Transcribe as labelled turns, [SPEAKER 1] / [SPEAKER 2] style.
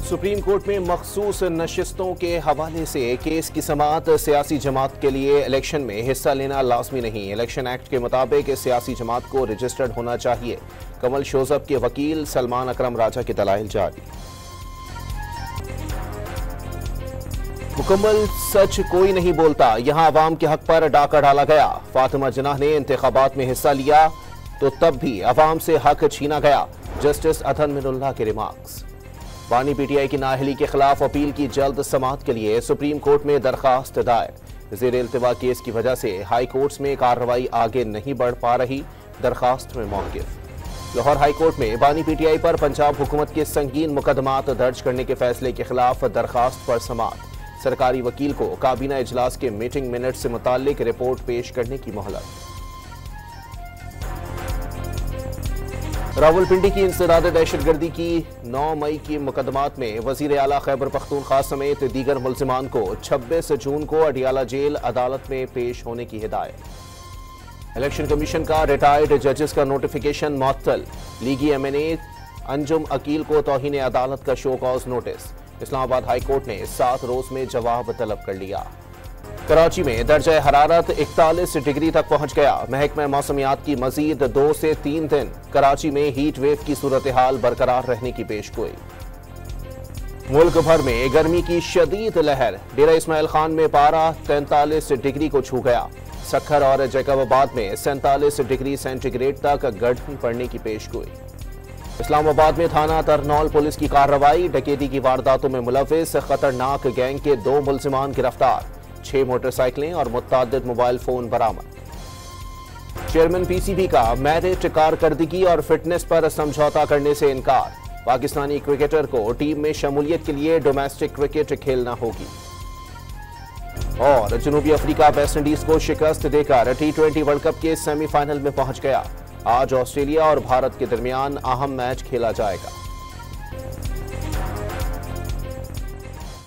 [SPEAKER 1] Supreme court में मखसूस नशिस्तों के हवाले से केस की समाअत। सियासी जमात के लिए इलेक्शन में हिस्सा लेना लाजमी नहीं। इलेक्शन एक्ट के मुताबिक सियासी जमात को रजिस्टर्ड होना चाहिए। कमल शोजब के वकील सलमान अकरम राजा के दलाइल जारी। मुकम्मल सच कोई नहीं बोलता, यहां अवाम के हक पर डाका डाला गया। फातिमा जिन्नाह ने इंतखाबात में हिस्सा लिया तो तब भी अवाम से हक छीना गया। जस्टिस अदहन मिनुल्लाह के रिमार्क्स। बानी पीटीआई की नाअहली के खिलाफ अपील की जल्द समाअत के लिए सुप्रीम कोर्ट में दरखास्त दायर। ज़ेर इल्तिवा केस की वजह से हाई कोर्ट्स में कार्रवाई आगे नहीं बढ़ पा रही, दरखास्त में मौक़िफ़। लाहौर हाई कोर्ट में बानी पीटीआई पर पंजाब हुकूमत के संगीन मुकदमात दर्ज करने के फैसले के खिलाफ दरखास्त पर समाअत। सरकारी वकील को काबीना इजलास के मीटिंग मिनट से मुताल्लिक रिपोर्ट पेश करने की मोहलत। रावलपिंडी की इंसदाद दहशतगर्दी की 9 मई की मुकदमात में वजीर आला खैबर पख्तूनख्वा समेत दीगर मुल्जिमान को 26 जून को अडियाला जेल अदालत में पेश होने की हिदायत। इलेक्शन कमीशन का रिटायर्ड जजेस का नोटिफिकेशन मुअत्तल। लीगी एमएनए अंजुम अकील को तौहीन अदालत का show cause notice. Islamabad high court ने 7 रोज में जवाब तलब कर लिया। कराची में दर्जा हरारत 41 डिग्री तक पहुंच गया। महकमा मौसमियात की मजीद 2 से 3 दिन कराची में हीट वेव की सूरत हाल बरकरार रहने की पेशगोई। मुल्क भर में गर्मी की शदीद लहर। डेरा इस्माइल खान में पारा 43 डिग्री को छू गया। सखर और जैकबाबाद में 47 डिग्री सेंटीग्रेड तक गर्मी पड़ने की पेशगोई। इस्लामाबाद में थाना तरनौल पुलिस की कार्रवाई। डकैती की वारदातों में मुलविस खतरनाक गैंग के 2 मुल्जिमान गिरफ्तार। 6 मोटरसाइकिलें और मुतअद्दिद मोबाइल फोन बरामद। चेयरमैन पीसीबी का मेरिट कारकर्दगी और फिटनेस पर समझौता करने से इनकार। पाकिस्तानी क्रिकेटर को टीम में शमूलियत के लिए डोमेस्टिक क्रिकेट खेलना होगी। और जनूबी अफ्रीका वेस्ट इंडीज को शिकस्त देकर T20 वर्ल्ड कप के सेमीफाइनल में पहुंच गया। आज ऑस्ट्रेलिया और भारत के दरमियान अहम मैच खेला जाएगा।